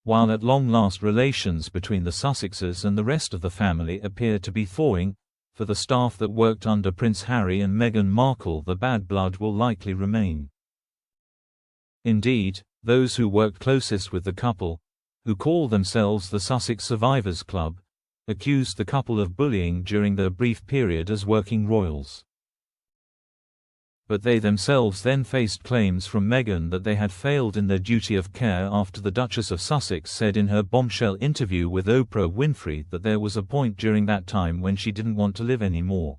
while at long last relations between the Sussexes and the rest of the family appear to be thawing, for the staff that worked under Prince Harry and Meghan Markle the bad blood will likely remain. Indeed, those who worked closest with the couple, who call themselves the Sussex Survivors Club, accused the couple of bullying during their brief period as working royals. But they themselves then faced claims from Meghan that they had failed in their duty of care after the Duchess of Sussex said in her bombshell interview with Oprah Winfrey that there was a point during that time when she didn't want to live anymore.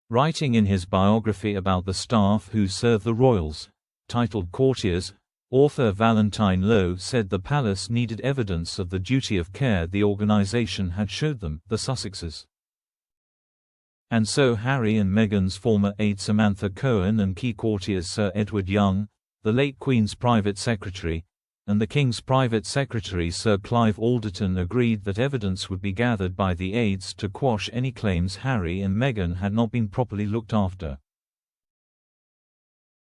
Writing in his biography about the staff who serve the royals, titled Courtiers, author Valentine Lowe said the palace needed evidence of the duty of care the organization had showed them, the Sussexes. And so Harry and Meghan's former aide Samantha Cohen and key courtiers Sir Edward Young, the late Queen's private secretary, and the King's private secretary Sir Clive Alderton agreed that evidence would be gathered by the aides to quash any claims Harry and Meghan had not been properly looked after.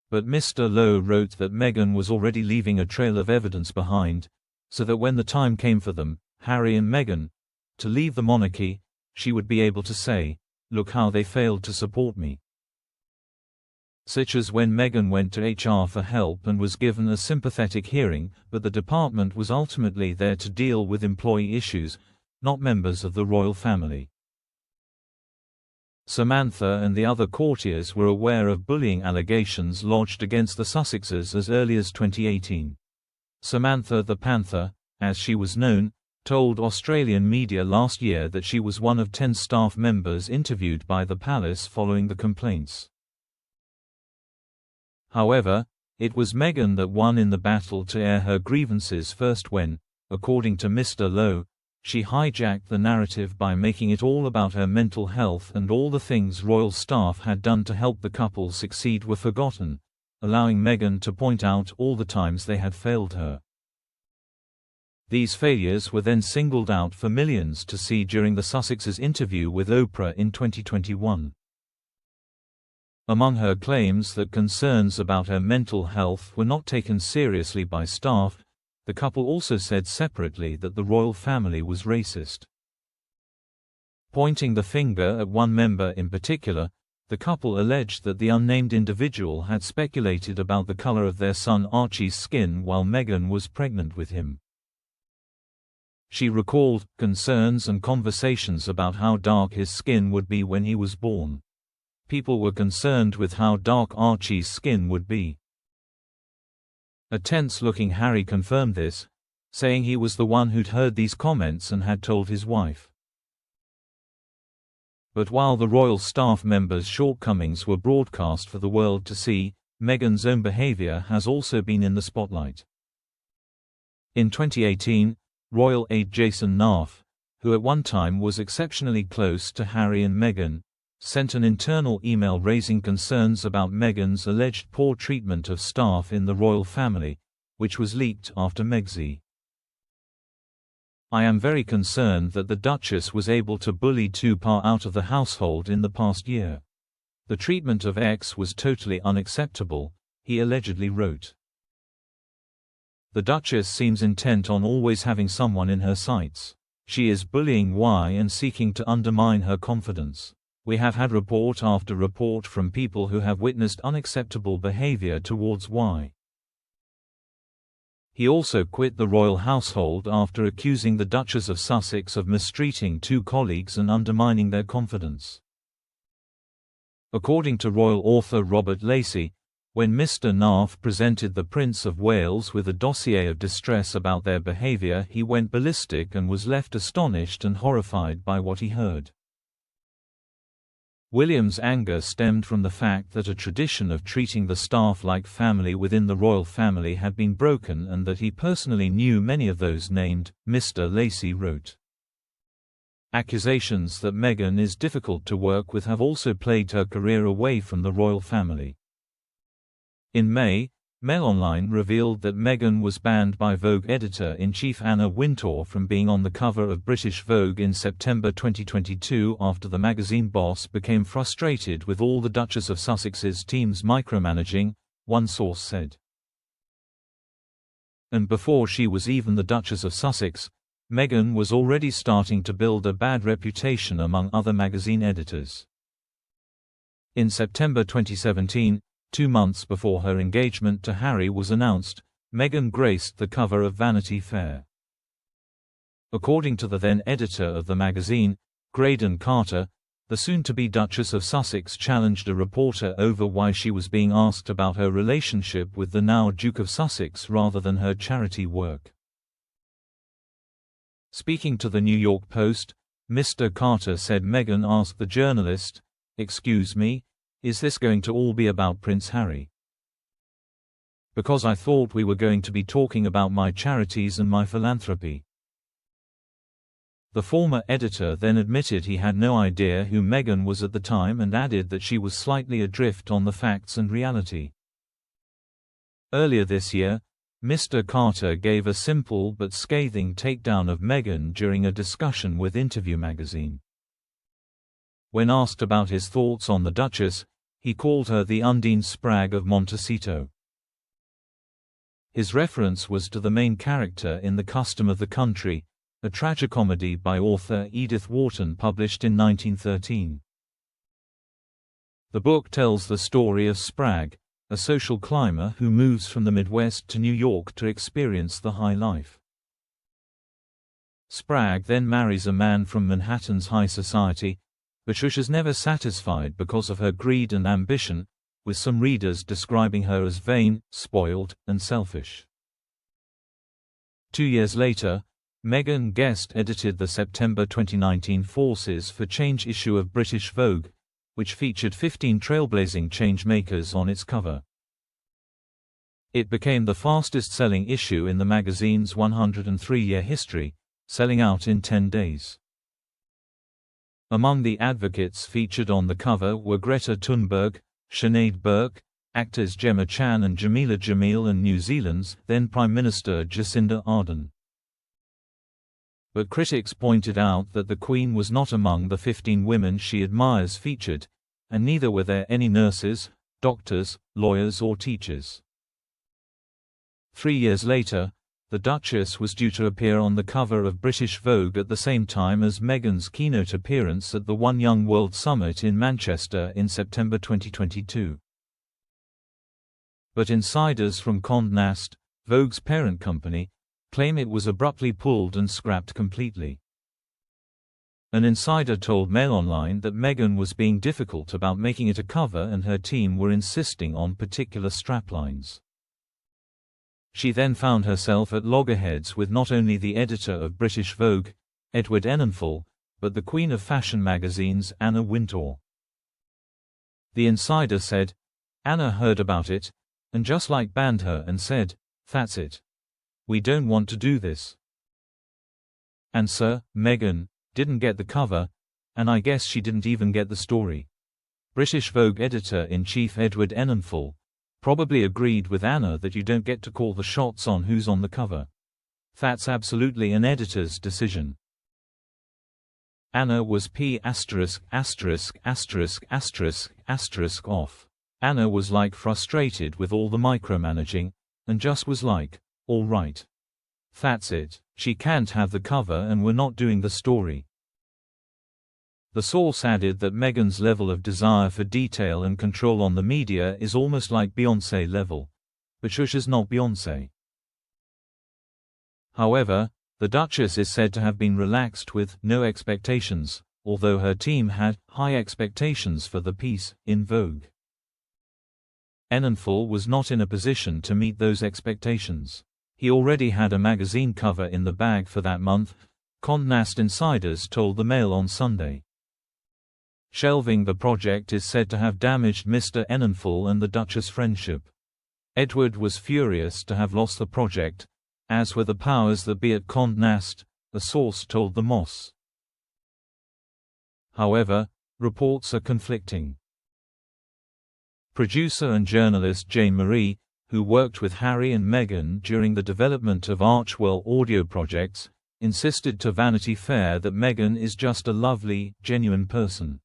But Mr. Lowe wrote that Meghan was already leaving a trail of evidence behind, so that when the time came for them, Harry and Meghan, to leave the monarchy, she would be able to say, "Look how they failed to support me." Such as when Meghan went to HR for help and was given a sympathetic hearing, but the department was ultimately there to deal with employee issues, not members of the royal family. Samantha and the other courtiers were aware of bullying allegations lodged against the Sussexes as early as 2018. Samantha the Panther, as she was known, told Australian media last year that she was one of 10 staff members interviewed by the palace following the complaints. However, it was Meghan that won in the battle to air her grievances first when, according to Mr. Lowe, she hijacked the narrative by making it all about her mental health, and all the things royal staff had done to help the couple succeed were forgotten, allowing Meghan to point out all the times they had failed her. These failures were then singled out for millions to see during the Sussexes' interview with Oprah in 2021. Among her claims that concerns about her mental health were not taken seriously by staff, the couple also said separately that the royal family was racist. Pointing the finger at one member in particular, the couple alleged that the unnamed individual had speculated about the color of their son Archie's skin while Meghan was pregnant with him. She recalled concerns and conversations about how dark his skin would be when he was born. People were concerned with how dark Archie's skin would be. A tense-looking Harry confirmed this, saying he was the one who'd heard these comments and had told his wife. But while the royal staff members' shortcomings were broadcast for the world to see, Meghan's own behavior has also been in the spotlight. In 2018, royal aide Jason Naff, who at one time was exceptionally close to Harry and Meghan, sent an internal email raising concerns about Meghan's alleged poor treatment of staff in the royal family, which was leaked after Megxit. "I am very concerned that the Duchess was able to bully Tupa out of the household in the past year. The treatment of X was totally unacceptable," he allegedly wrote. "The Duchess seems intent on always having someone in her sights. She is bullying Y and seeking to undermine her confidence. We have had report after report from people who have witnessed unacceptable behavior towards Y." He also quit the royal household after accusing the Duchess of Sussex of mistreating 2 colleagues and undermining their confidence. According to royal author Robert Lacey, when Mr. Naff presented the Prince of Wales with a dossier of distress about their behavior, he went ballistic and was left astonished and horrified by what he heard. William's anger stemmed from the fact that a tradition of treating the staff like family within the royal family had been broken and that he personally knew many of those named, Mr. Lacey wrote. Accusations that Meghan is difficult to work with have also plagued her career away from the royal family. In May, Mail Online revealed that Meghan was banned by Vogue editor-in-chief Anna Wintour from being on the cover of British Vogue in September 2022 after the magazine boss became frustrated with all the Duchess of Sussex's team's micromanaging, one source said. And before she was even the Duchess of Sussex, Meghan was already starting to build a bad reputation among other magazine editors. In September 2017, 2 months before her engagement to Harry was announced, Meghan graced the cover of Vanity Fair. According to the then editor of the magazine, Graydon Carter, the soon-to-be Duchess of Sussex challenged a reporter over why she was being asked about her relationship with the now Duke of Sussex rather than her charity work. Speaking to the New York Post, Mr. Carter said Meghan asked the journalist, "Excuse me, is this going to all be about Prince Harry? Because I thought we were going to be talking about my charities and my philanthropy." The former editor then admitted he had no idea who Meghan was at the time and added that she was slightly adrift on the facts and reality. Earlier this year, Mr. Carter gave a simple but scathing takedown of Meghan during a discussion with Interview magazine. When asked about his thoughts on the Duchess, he called her the Undine Spragg of Montecito. His reference was to the main character in The Custom of the Country, a tragicomedy by author Edith Wharton published in 1913. The book tells the story of Spragg, a social climber who moves from the Midwest to New York to experience the high life. Spragg then marries a man from Manhattan's high society, but she is never satisfied because of her greed and ambition, with some readers describing her as vain, spoiled, and selfish. 2 years later, Meghan guest-edited the September 2019 Forces for Change issue of British Vogue, which featured 15 trailblazing change-makers on its cover. It became the fastest-selling issue in the magazine's 103-year history, selling out in 10 days. Among the advocates featured on the cover were Greta Thunberg, Sinead Burke, actors Gemma Chan and Jamila Jamil, and New Zealand's then Prime Minister Jacinda Ardern. But critics pointed out that the Queen was not among the 15 women she admires featured, and neither were there any nurses, doctors, lawyers or teachers. 3 years later, the Duchess was due to appear on the cover of British Vogue at the same time as Meghan's keynote appearance at the One Young World Summit in Manchester in September 2022. But insiders from Condé Nast, Vogue's parent company, claim it was abruptly pulled and scrapped completely. An insider told Mail Online that Meghan was being difficult about making it a cover and her team were insisting on particular straplines. She then found herself at loggerheads with not only the editor of British Vogue, Edward Enninful, but the Queen of Fashion magazine's Anna Wintour. The insider said, "Anna heard about it, and just like banned her and said, 'That's it. We don't want to do this.' And Sir, Meghan didn't get the cover, and I guess she didn't even get the story." British Vogue editor-in-chief Edward Enninful probably agreed with Anna that you don't get to call the shots on who's on the cover. That's absolutely an editor's decision. Anna was off. Anna was like frustrated with all the micromanaging, and just was like, "All right. That's it. She can't have the cover and we're not doing the story." The source added that Meghan's level of desire for detail and control on the media is almost like Beyoncé level, but shush is not Beyoncé. However, the Duchess is said to have been relaxed with no expectations, although her team had high expectations for the piece in Vogue. Enninful was not in a position to meet those expectations. He already had a magazine cover in the bag for that month, Condé Nast insiders told the Mail on Sunday. Shelving the project is said to have damaged Mr. Enninful and the Duchess' friendship. Edward was furious to have lost the project, as were the powers that be at Condé Nast, a source told the Moss. However, reports are conflicting. Producer and journalist Jane Marie, who worked with Harry and Meghan during the development of Archwell audio projects, insisted to Vanity Fair that Meghan is just a lovely, genuine person.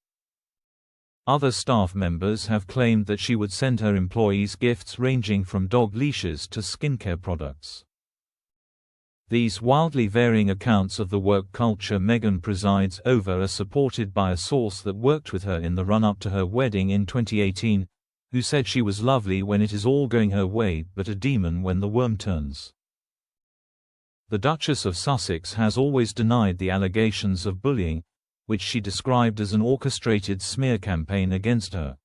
Other staff members have claimed that she would send her employees gifts ranging from dog leashes to skincare products. These wildly varying accounts of the work culture Meghan presides over are supported by a source that worked with her in the run-up to her wedding in 2018, who said she was lovely when it is all going her way but a demon when the worm turns. The Duchess of Sussex has always denied the allegations of bullying, which she described as an orchestrated smear campaign against her.